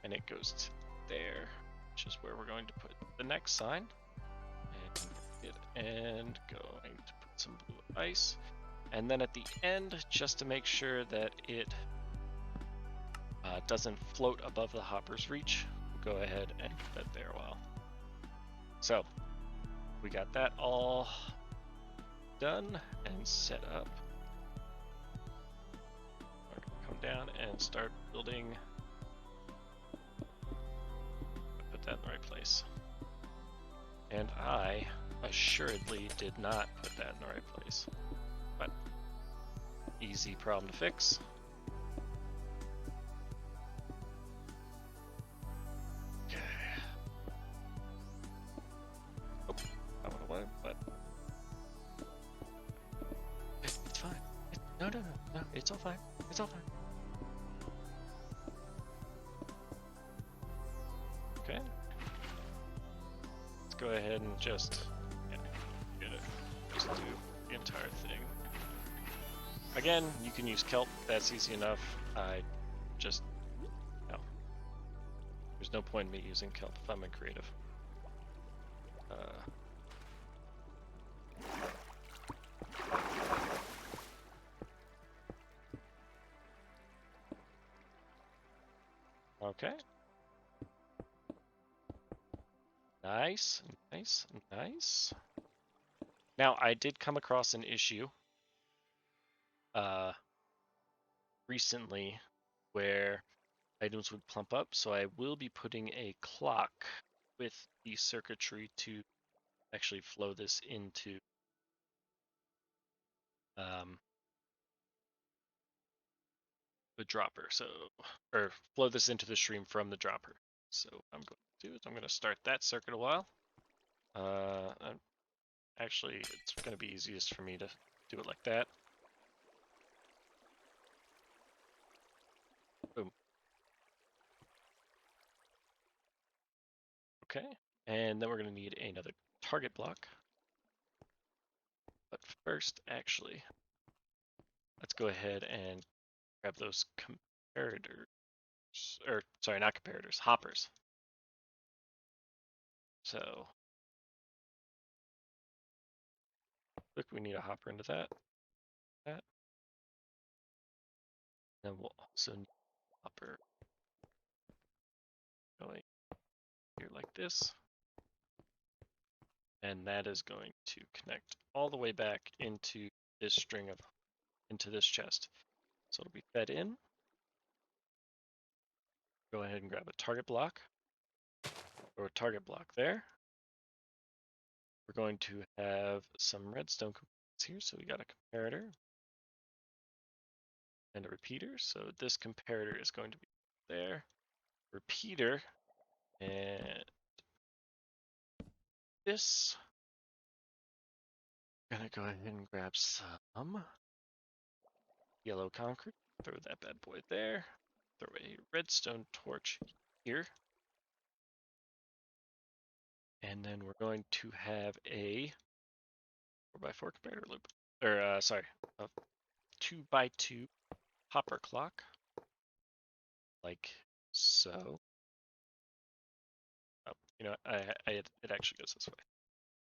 and it goes to there, which is where we're going to put the next sign. And going to put some blue ice. And then at the end, just to make sure that it doesn't float above the hopper's reach, we'll go ahead and put that there well. So we got that all done and set up. We're going to come down and start building. Put that in the right place. And I assuredly did not put that in the right place. But easy problem to fix. Okay. Oh, I don't know what, but it's fine. No, it's all fine. It's all fine. Okay. Let's go ahead and just do the entire thing. Again, you can use kelp. That's easy enough. I just no. There's no point in me using kelp if I'm in creative. Okay. Nice. Now, I did come across an issue recently where items would plump up, so I will be putting a clock with the circuitry to actually flow this into the dropper, or flow this into the stream from the dropper. So I'm going to do is I'm going to start that circuit a while. Actually, it's going to be easiest for me to do it like that. Boom. Okay, and then we're going to need another target block. But first, actually, let's go ahead and grab those comparators, or sorry, not comparators, hoppers. So, look, we need a hopper into that. Then we'll also need a hopper going here like this. And that is going to connect all the way back into this string of, into this chest. So it'll be fed in. Go ahead and grab a target block, or a target block there. We're going to have some redstone components here. So we got a comparator and a repeater. So this comparator is going to be there. Repeater and this. I'm gonna go ahead and grab some yellow concrete. Throw that bad boy there. Throw a redstone torch here. And then we're going to have a 4x4 comparator loop. Or, sorry, a 2x2 hopper clock. Like so. Oh, you know, it actually goes this way.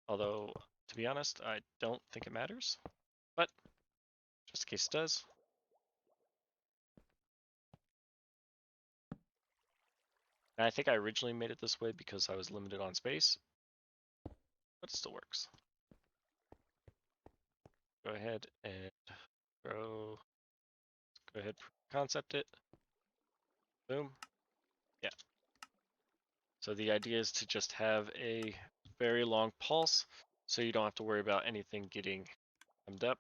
Although, to be honest, I don't think it matters. But, just in case it does. And I think I originally made it this way because I was limited on space. But it still works. Go ahead and throw. Go ahead, concept it. Boom. Yeah. So the idea is to just have a very long pulse so you don't have to worry about anything getting hemmed up.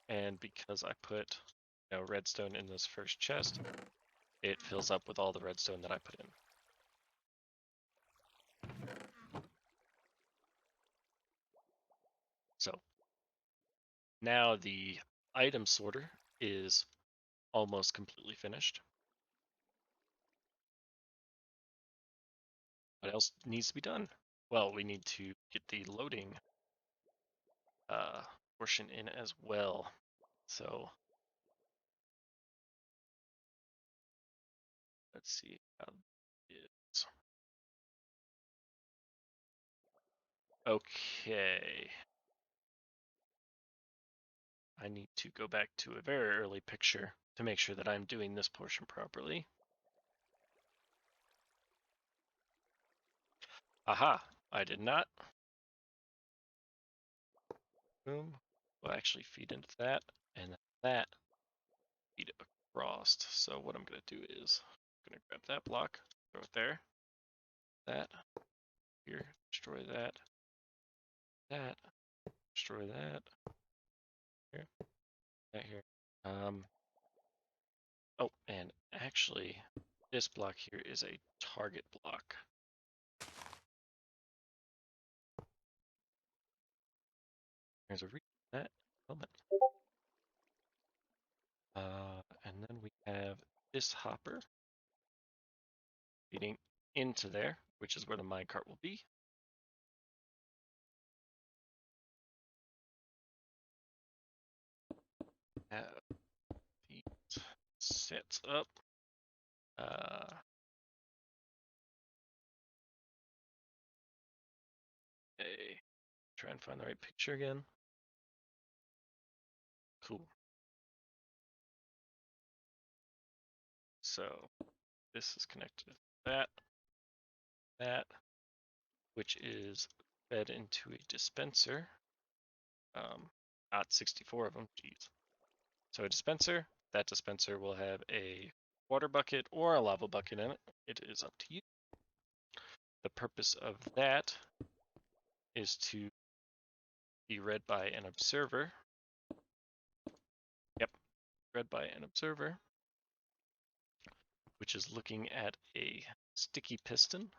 And because I put redstone in this first chest, it fills up with all the redstone that I put in. So now the item sorter is almost completely finished. What else needs to be done? Well, we need to get the loading portion in as well. So Let's see how it is. Okay. I need to go back to a very early picture to make sure that I'm doing this portion properly. Aha, I did not. Boom. We'll actually feed into that, and that feed across. So what I'm going to do is I'm going to grab that block, throw it there, that, here, destroy that, destroy that, here, that here. Oh, and actually, this block here is a target block. There's a reason for that element. And then we have this hopper feeding into there, which is where the minecart will be. Have these sets up. Okay, try and find the right picture again. Cool. So this is connected to that, which is fed into a dispenser. Not 64 of them, geez. So a dispenser, that dispenser will have a water bucket or a lava bucket in it. It is up to you. The purpose of that is to be read by an observer. Yep, read by an observer, which is looking at a sticky piston.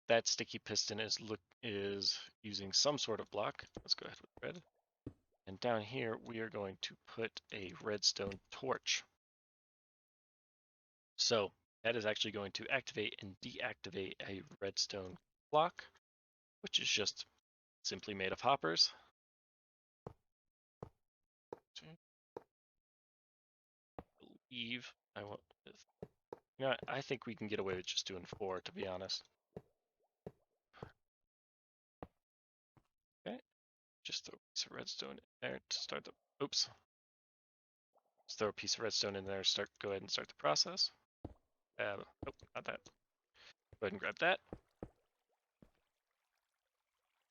That sticky piston is using some sort of block. Let's go ahead with red. And down here, we are going to put a redstone torch. So that is actually going to activate and deactivate a redstone block, which is just simply made of hoppers. I believe I want this. You know, I think we can get away with just doing 4, to be honest. Okay, just throw a piece of redstone in there to start the. Oops. Just throw a piece of redstone in there. Go ahead and start the process. Oh, not that. Go ahead and grab that.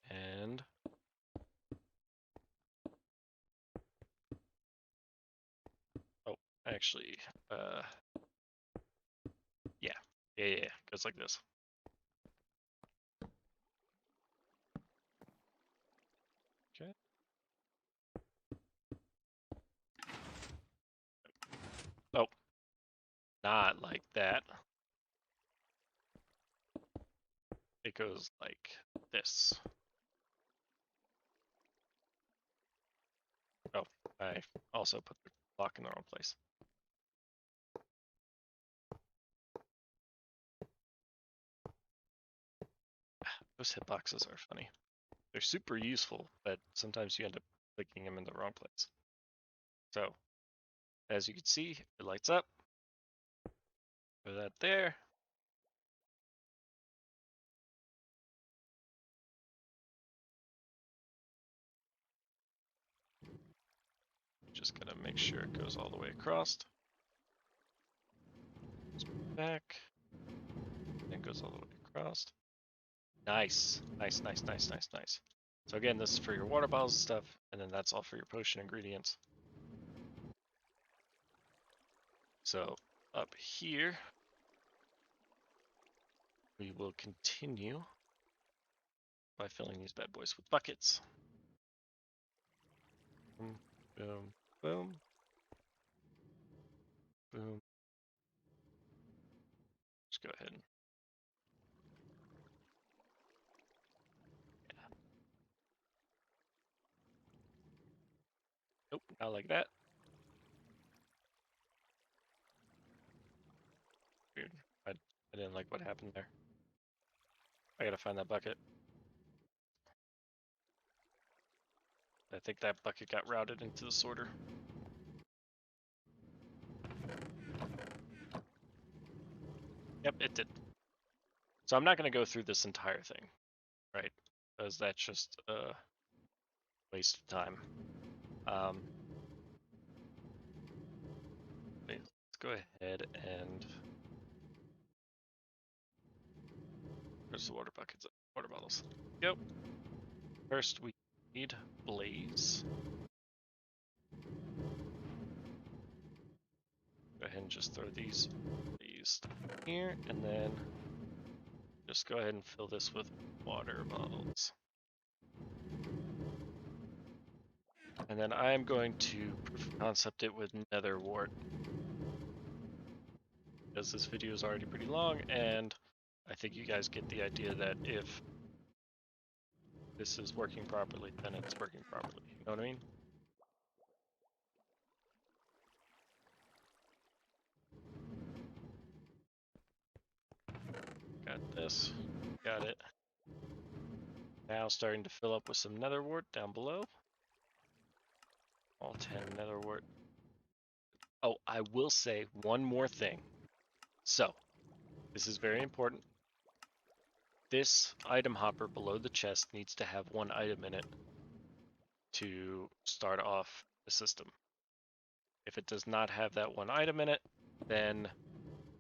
And oh, actually, yeah, goes like this. Okay. Oh, not like that. It goes like this. Oh, I also put the block in the wrong place. Those hitboxes are funny. They're super useful, but sometimes you end up clicking them in the wrong place. So, as you can see, it lights up. Put that there. Just gotta make sure it goes all the way across. Back. Then goes all the way across. Nice. Nice, nice, nice, nice, nice. So again, this is for your water bottles and stuff, and then that's all for your potion ingredients. So up here, we will continue by filling these bad boys with buckets. Boom, boom, boom, boom. Just go ahead and nope, not like that. Weird. I didn't like what happened there. I gotta find that bucket. I think that bucket got routed into the sorter. Yep, it did. So I'm not going to go through this entire thing, right? Because that's just a waste of time. Let's go ahead and where's the water buckets? Water bottles. Yep. First we need blaze. Go ahead and just throw these here, and then just go ahead and fill this with water bottles. And then I'm going to proof of concept it with nether wart, because this video is already pretty long, and I think you guys get the idea that if this is working properly, then it's working properly. You know what I mean? Got this. Got it. Now starting to fill up with some nether wart down below. All 10 nether wart. Oh, I will say one more thing. So, this is very important. This item hopper below the chest needs to have one item in it to start off the system. If it does not have that one item in it, then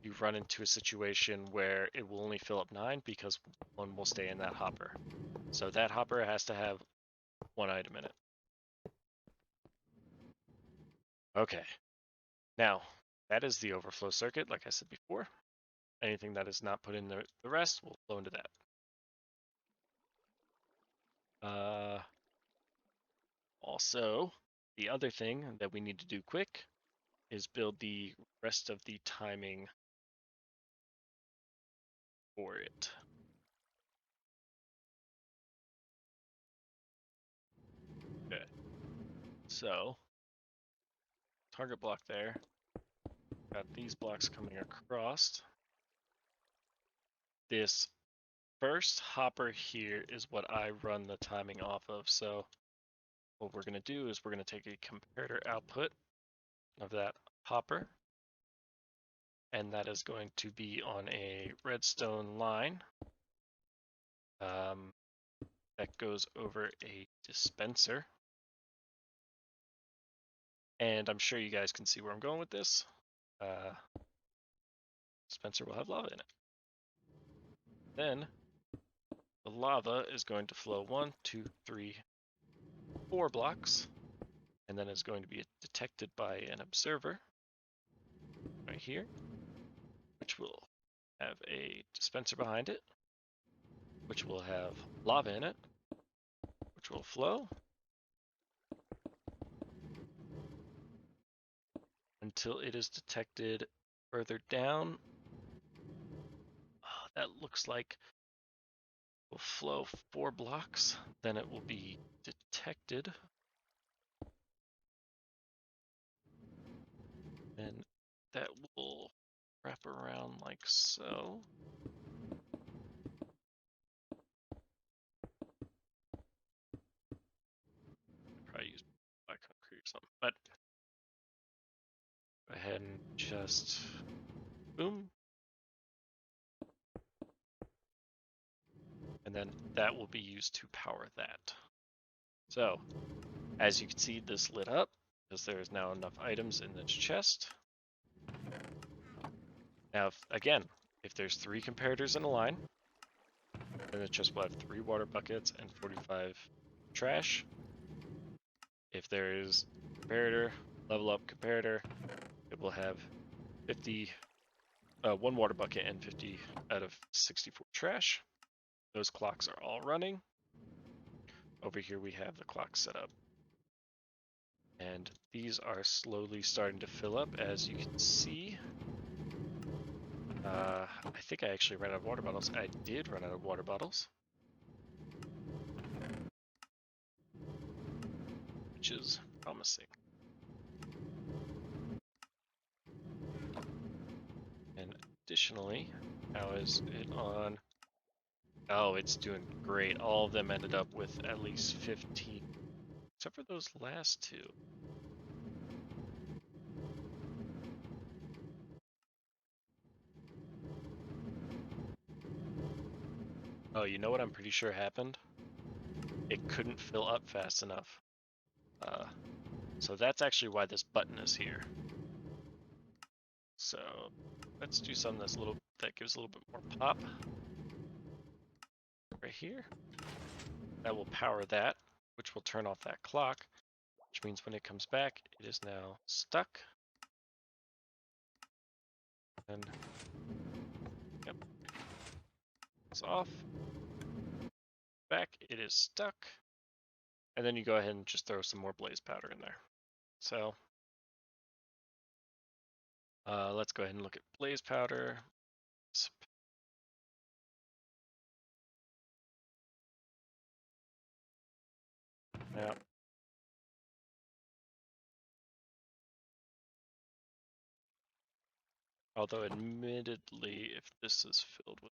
you run into a situation where it will only fill up 9 because one will stay in that hopper. So that hopper has to have one item in it. Okay. Now, that is the overflow circuit, like I said before. Anything that is not put in the rest will flow into that. Also, the other thing that we need to do quick is build the rest of the timing for it. Okay. So, target block there. Got these blocks coming across. This first hopper here is what I run the timing off of. So what we're going to do is we're going to take a comparator output of that hopper, and that is going to be on a redstone line that goes over a dispenser. And I'm sure you guys can see where I'm going with this. Dispenser will have lava in it. Then the lava is going to flow 1, 2, 3, 4 blocks, and then it's going to be detected by an observer right here, which will have a dispenser behind it, which will have lava in it, which will flow until it is detected further down. Oh, that looks like will flow 4 blocks, then it will be detected. And that will wrap around like so. Probably use black concrete or something, but go ahead and just boom. And then that will be used to power that. So, as you can see, this lit up because there is now enough items in this chest. Now, if there's 3 comparators in a line, then the chest will have 3 water buckets and 45 trash. If there is comparator, level up comparator, it will have 1 water bucket and 50 out of 64 trash. Those clocks are all running. Over here we have the clock set up. And these are slowly starting to fill up, as you can see. I think I actually ran out of water bottles. I did run out of water bottles, which is promising. And additionally, how is it on? Oh, it's doing great. All of them ended up with at least 15, except for those last 2. Oh, you know what I'm pretty sure happened? It couldn't fill up fast enough. So that's actually why this button is here. So let's do something that gives a little bit more pop. Right here. That will power that, which will turn off that clock, which means when it comes back, it is now stuck. And yep, it's off. Back, it is stuck. And then you go ahead and just throw some more blaze powder in there. So let's go ahead and look at blaze powder. Yeah. Although admittedly, if this is filled with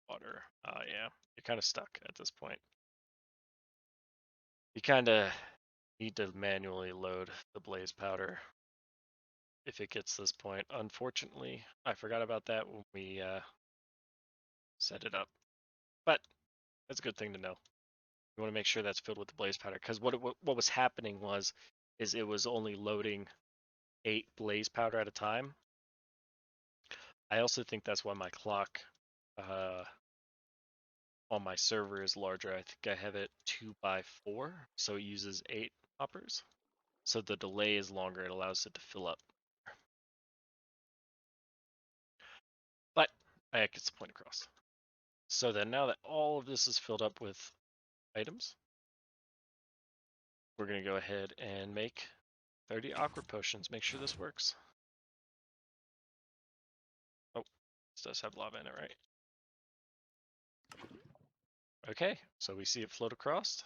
water, yeah, you're kind of stuck at this point. You kind of need to manually load the blaze powder if it gets this point. Unfortunately, I forgot about that when we set it up, but that's a good thing to know. You want to make sure that's filled with the blaze powder, because what was happening is it was only loading 8 blaze powder at a time. I also think that's why my clock on my server is larger. I think I have it 2x4, so it uses 8 hoppers. So the delay is longer. It allows it to fill up. But I get the point across. So then now that all of this is filled up with items, we're going to go ahead and make 30 awkward potions. Make sure this works. Oh, this does have lava in it, right? Okay, so we see it float across.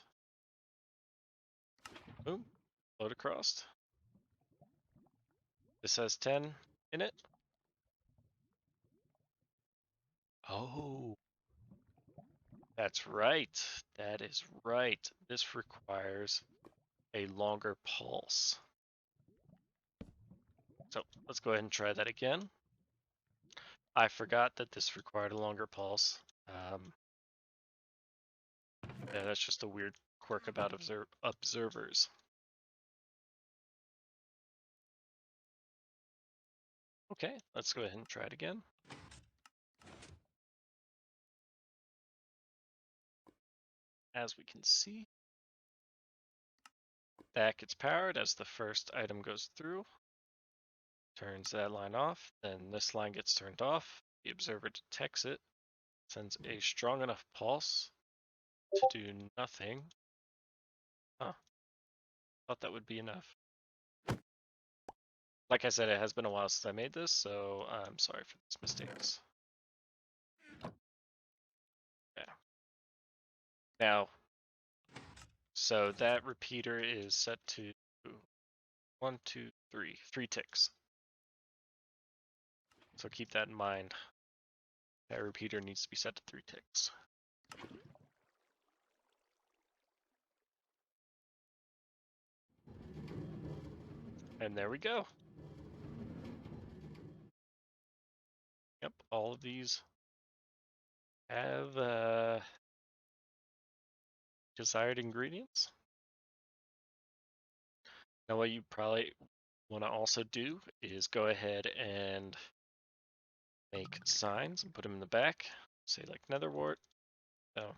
Boom, float across. This has 10 in it. Oh, that's right. That is right. This requires a longer pulse. So let's go ahead and try that again. I forgot that this required a longer pulse. Yeah, that's just a weird quirk about observers. Okay, let's go ahead and try it again. As we can see, that gets powered as the first item goes through. Turns that line off, then this line gets turned off. The observer detects it, sends a strong enough pulse to do nothing. Huh. Thought that would be enough. Like I said, it has been a while since I made this, so I'm sorry for these mistakes. Yeah. Now, so that repeater is set to 1, 2, 3, 3 ticks. So keep that in mind. That repeater needs to be set to 3 ticks. And there we go. Yep, all of these have desired ingredients. Now what you probably want to also do is go ahead and make signs and put them in the back. Say like netherwort. So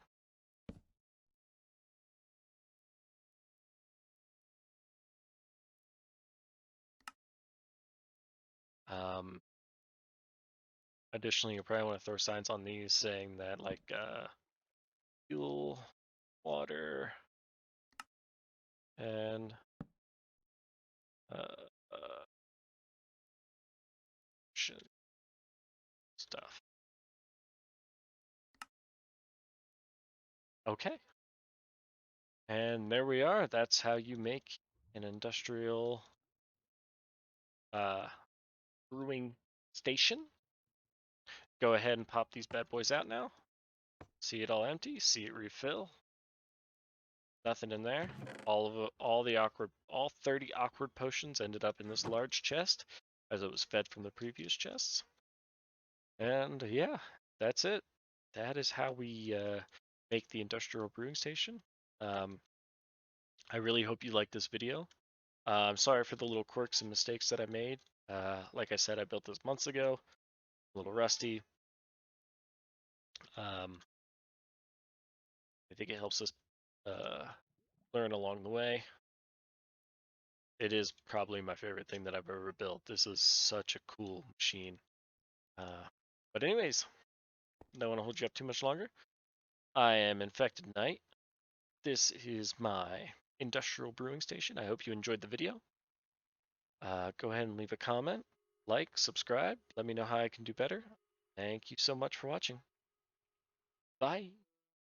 additionally, you probably want to throw signs on these saying that like fuel, water, and stuff. Okay. And there we are. That's how you make an industrial brewing station. Go ahead and pop these bad boys out now. See it all empty. See it refill. Nothing in there. All 30 awkward potions ended up in this large chest, as it was fed from the previous chests. And yeah, that's it. that is how we make the industrial brewing station. Um, I really hope you like this video. I'm sorry for the little quirks and mistakes that I made. Like I said, I built this months ago, a little rusty. Um, I think it helps us learn along the way. It is probably my favorite thing that I've ever built. This is such a cool machine. But anyways, don't want to hold you up too much longer. I am Infected Knight. This is my industrial brewing station. I hope you enjoyed the video. Go ahead and leave a comment, like, subscribe. Let me know how I can do better. Thank you so much for watching. Bye.